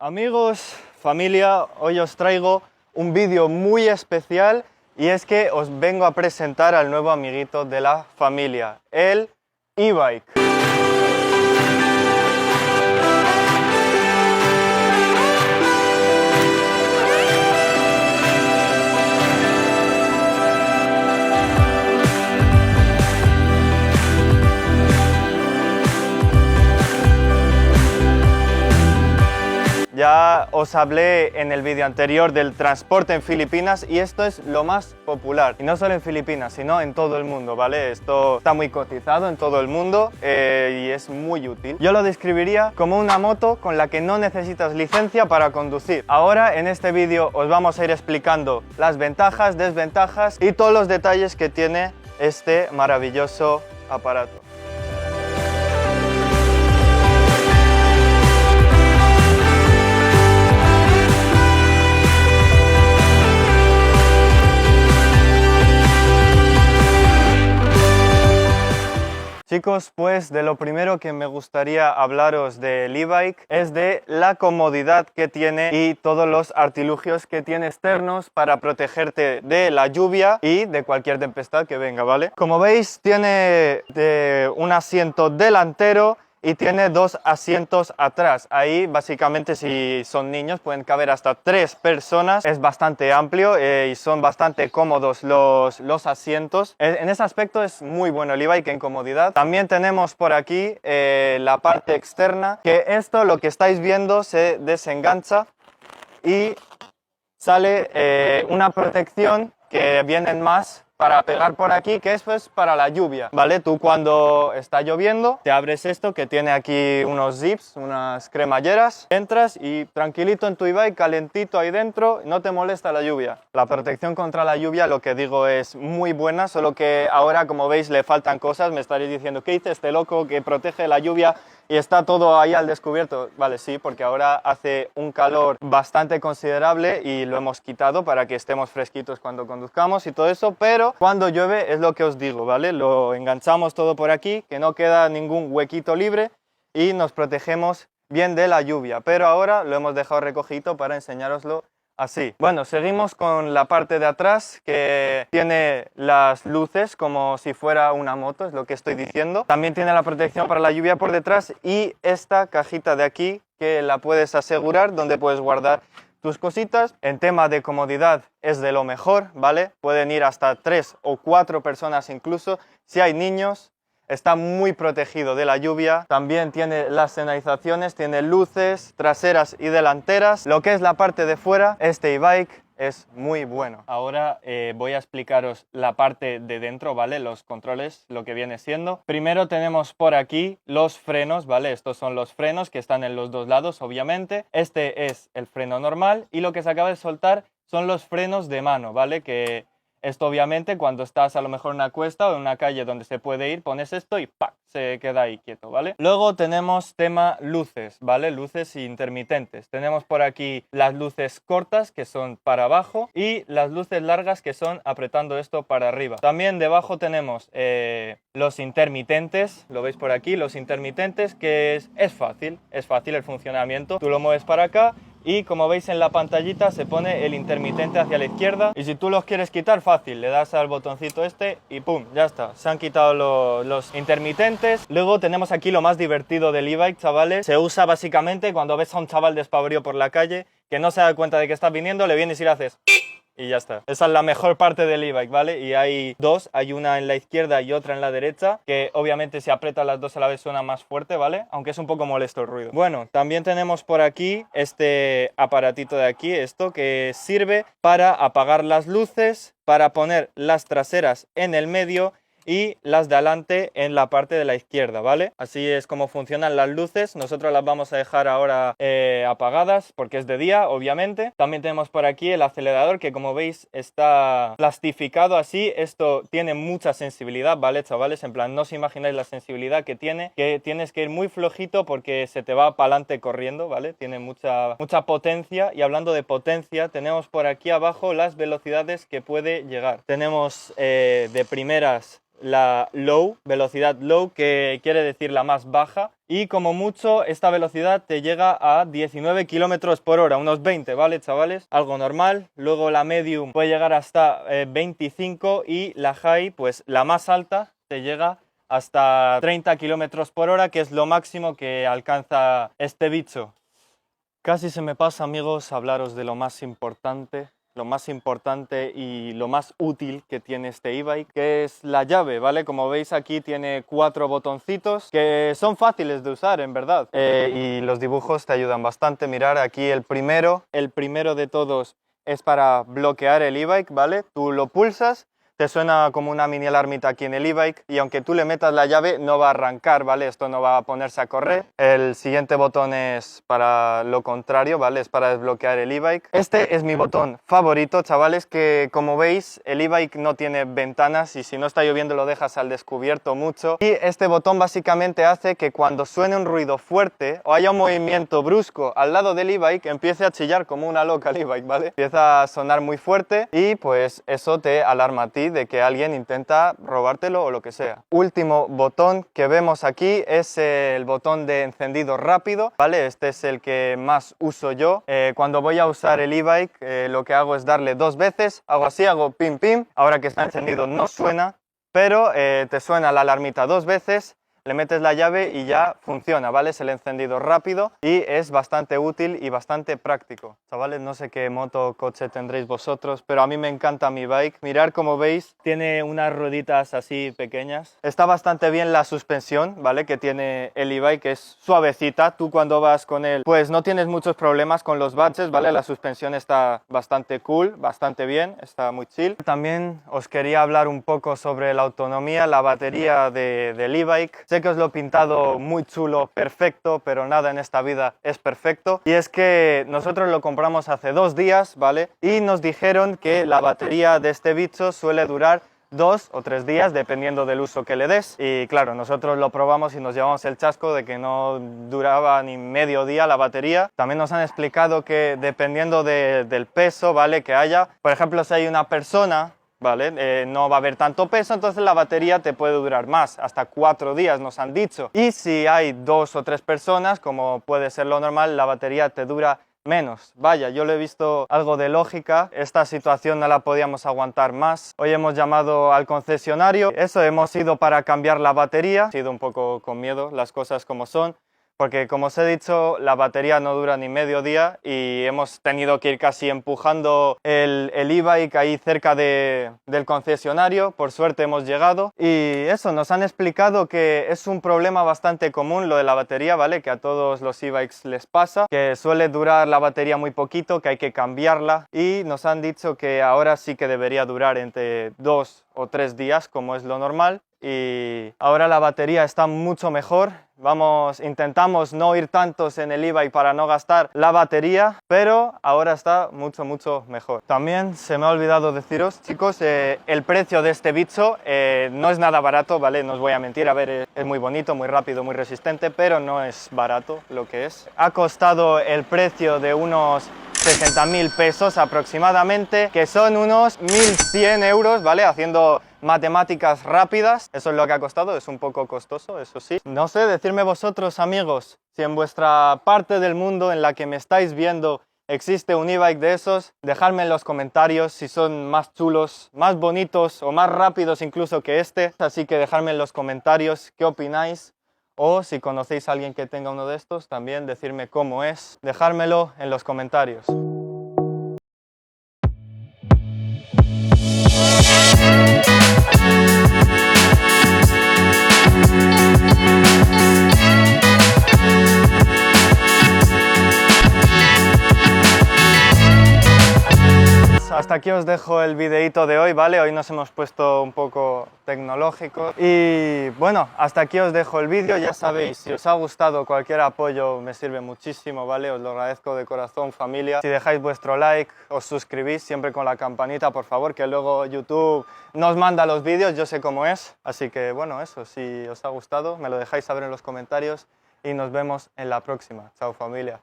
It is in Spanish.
Amigos, familia, hoy os traigo un vídeo muy especial y es que os vengo a presentar al nuevo amiguito de la familia, el e-bike. Ya os hablé en el vídeo anterior del transporte en Filipinas y esto es lo más popular. Y no solo en Filipinas, sino en todo el mundo, ¿vale? Esto está muy cotizado en todo el mundo y es muy útil. Yo lo describiría como una moto con la que no necesitas licencia para conducir. Ahora en este vídeo os vamos a ir explicando las ventajas, desventajas y todos los detalles que tiene este maravilloso aparato. Chicos, pues de lo primero que me gustaría hablaros del e-bike es de la comodidad que tiene y todos los artilugios que tiene externos para protegerte de la lluvia y de cualquier tempestad que venga, ¿vale? Como veis, tiene un asiento delantero y tiene dos asientos atrás. Ahí básicamente si son niños pueden caber hasta 3 personas. Es bastante amplio y son bastante cómodos los asientos. En ese aspecto es muy bueno el e-bike en comodidad. También tenemos por aquí la parte externa, que esto lo que estáis viendo se desengancha y sale una protección que vienen más para pegar por aquí, que eso es para la lluvia, ¿vale? Tú cuando está lloviendo, te abres esto que tiene aquí unos zips, unas cremalleras, entras y tranquilito en tu e-bike, calentito ahí dentro, no te molesta la lluvia. La protección contra la lluvia, lo que digo, es muy buena, solo que ahora, como veis, le faltan cosas. Me estaréis diciendo, ¿qué dice este loco que protege la lluvia y está todo ahí al descubierto? Vale, sí, porque ahora hace un calor bastante considerable y lo hemos quitado para que estemos fresquitos cuando conduzcamos y todo eso, pero cuando llueve es lo que os digo, ¿vale? Lo enganchamos todo por aquí, que no queda ningún huequito libre y nos protegemos bien de la lluvia, pero ahora lo hemos dejado recogido para enseñároslo así. Bueno, seguimos con la parte de atrás, que tiene las luces como si fuera una moto, es lo que estoy diciendo. También tiene la protección para la lluvia por detrás y esta cajita de aquí que la puedes asegurar, donde puedes guardar tus cositas. En tema de comodidad es de lo mejor, ¿vale? Pueden ir hasta 3 o 4 personas incluso. Si hay niños, está muy protegido de la lluvia. También tiene las señalizaciones, tiene luces traseras y delanteras. Lo que es la parte de fuera, este e-bike es muy bueno. Ahora voy a explicaros la parte de dentro, ¿vale? Los controles, lo que viene siendo. Primero tenemos por aquí los frenos, ¿vale? Estos son los frenos que están en los dos lados, obviamente. Este es el freno normal y lo que se acaba de soltar son los frenos de mano, ¿vale? Que esto obviamente cuando estás a lo mejor en una cuesta o en una calle donde se puede ir, pones esto y ¡pac! Se queda ahí quieto, ¿vale? Luego tenemos tema luces, ¿vale? Luces intermitentes. Tenemos por aquí las luces cortas que son para abajo y las luces largas que son apretando esto para arriba. También debajo tenemos los intermitentes, lo veis por aquí, los intermitentes, que es fácil el funcionamiento. Tú lo mueves para acá y como veis en la pantallita se pone el intermitente hacia la izquierda y si tú los quieres quitar, fácil, le das al botoncito este y pum, ya está, se han quitado los intermitentes. Luego tenemos aquí lo más divertido del e-bike, chavales. Se usa básicamente cuando ves a un chaval despavorido por la calle que no se da cuenta de que estás viniendo, le vienes y le haces y ya está. Esa es la mejor parte del e-bike, ¿vale? Y hay dos, hay una en la izquierda y otra en la derecha, que obviamente si aprietas las dos a la vez suena más fuerte, ¿vale? Aunque es un poco molesto el ruido. Bueno, también tenemos por aquí este aparatito de aquí, esto que sirve para apagar las luces, para poner las traseras en el medio y las de adelante en la parte de la izquierda, ¿vale? Así es como funcionan las luces. Nosotros las vamos a dejar ahora apagadas porque es de día, obviamente. También tenemos por aquí el acelerador que, como veis, está plastificado así. Esto tiene mucha sensibilidad, ¿vale, chavales? En plan, no os imagináis la sensibilidad que tiene, que tienes que ir muy flojito porque se te va para adelante corriendo, ¿vale? Tiene mucha potencia. Y hablando de potencia, tenemos por aquí abajo las velocidades que puede llegar. Tenemos de primeras la low, velocidad low, que quiere decir la más baja. Y como mucho esta velocidad te llega a 19 kilómetros por hora, unos 20, ¿vale, chavales? Algo normal. Luego la medium puede llegar hasta 25 y la high, pues la más alta, te llega hasta 30 kilómetros por hora, que es lo máximo que alcanza este bicho. Casi se me pasa, amigos, hablaros de lo más importante y lo más útil que tiene este e-bike, que es la llave, ¿vale? Como veis aquí tiene 4 botoncitos que son fáciles de usar, en verdad. Y los dibujos te ayudan bastante. Mirar aquí el primero de todos es para bloquear el e-bike, ¿vale? Tú lo pulsas, te suena como una mini alarmita aquí en el e-bike y aunque tú le metas la llave no va a arrancar, ¿vale? Esto no va a ponerse a correr. El siguiente botón es para lo contrario, ¿vale? Es para desbloquear el e-bike. Este es mi botón favorito, chavales, que como veis el e-bike no tiene ventanas y si no está lloviendo lo dejas al descubierto mucho. Y este botón básicamente hace que cuando suene un ruido fuerte o haya un movimiento brusco al lado del e-bike empiece a chillar como una loca el e-bike, ¿vale? Empieza a sonar muy fuerte y pues eso te alarma a ti de que alguien intenta robártelo o lo que sea. Último botón que vemos aquí es el botón de encendido rápido, ¿vale? Este es el que más uso yo. Cuando voy a usar el e-bike lo que hago es darle 2 veces, hago así, hago pim pim, ahora que está encendido no suena, pero te suena la alarmita 2 veces, le metes la llave y ya funciona, ¿vale? Es el encendido rápido y es bastante útil y bastante práctico. Chavales, no sé qué moto o coche tendréis vosotros, pero a mí me encanta mi bike. Mirad, como veis, tiene unas rueditas así pequeñas. Está bastante bien la suspensión, ¿vale? Que tiene el e-bike, que es suavecita. Tú cuando vas con él, pues no tienes muchos problemas con los baches, ¿vale? La suspensión está bastante cool, bastante bien, está muy chill. También os quería hablar un poco sobre la autonomía, la batería del e-bike. Sé que os lo he pintado muy chulo, perfecto, pero nada en esta vida es perfecto. Y es que nosotros lo compramos hace 2 días, ¿vale? Y nos dijeron que la batería de este bicho suele durar 2 o 3 días, dependiendo del uso que le des. Y claro, nosotros lo probamos y nos llevamos el chasco de que no duraba ni medio día la batería. También nos han explicado que dependiendo del peso, ¿vale? Que haya, por ejemplo, si hay una persona, ¿vale? No va a haber tanto peso, entonces la batería te puede durar más, hasta 4 días nos han dicho. Y si hay 2 o 3 personas, como puede ser lo normal, la batería te dura menos. Vaya, yo le he visto algo de lógica, esta situación no la podíamos aguantar más. Hoy hemos llamado al concesionario, eso, hemos ido para cambiar la batería, ha sido un poco con miedo, las cosas como son. Porque como os he dicho, la batería no dura ni medio día y hemos tenido que ir casi empujando el e-bike ahí cerca del concesionario. Por suerte hemos llegado y eso, nos han explicado que es un problema bastante común lo de la batería, ¿vale? Que a todos los e-bikes les pasa, que suele durar la batería muy poquito, que hay que cambiarla y nos han dicho que ahora sí que debería durar entre 2 o 3 días, como es lo normal. Y ahora la batería está mucho mejor. Intentamos no ir tantos en el e-bike para no gastar la batería, pero ahora está mucho mejor. También se me ha olvidado deciros, chicos, el precio de este bicho no es nada barato, ¿vale? No os voy a mentir, a ver, es muy bonito, muy rápido, muy resistente, pero no es barato lo que es. Ha costado el precio de unos 60.000 pesos aproximadamente, que son unos 1.100 euros, ¿vale? Haciendo matemáticas rápidas, eso es lo que ha costado, es un poco costoso, eso sí. No sé, decidme vosotros, amigos, si en vuestra parte del mundo en la que me estáis viendo existe un e-bike de esos, dejadme en los comentarios si son más chulos, más bonitos o más rápidos incluso que este, así que dejadme en los comentarios qué opináis. O si conocéis a alguien que tenga uno de estos, también decirme cómo es. Dejármelo en los comentarios. Hasta aquí os dejo el videíto de hoy, ¿vale? Hoy nos hemos puesto un poco tecnológicos. Y bueno, hasta aquí os dejo el vídeo. Ya sabéis, si os ha gustado, cualquier apoyo me sirve muchísimo, ¿vale? Os lo agradezco de corazón, familia. Si dejáis vuestro like, os suscribís siempre con la campanita, por favor, que luego YouTube nos manda los vídeos, yo sé cómo es. Así que bueno, eso, si os ha gustado, me lo dejáis saber en los comentarios y nos vemos en la próxima. Chao, familia.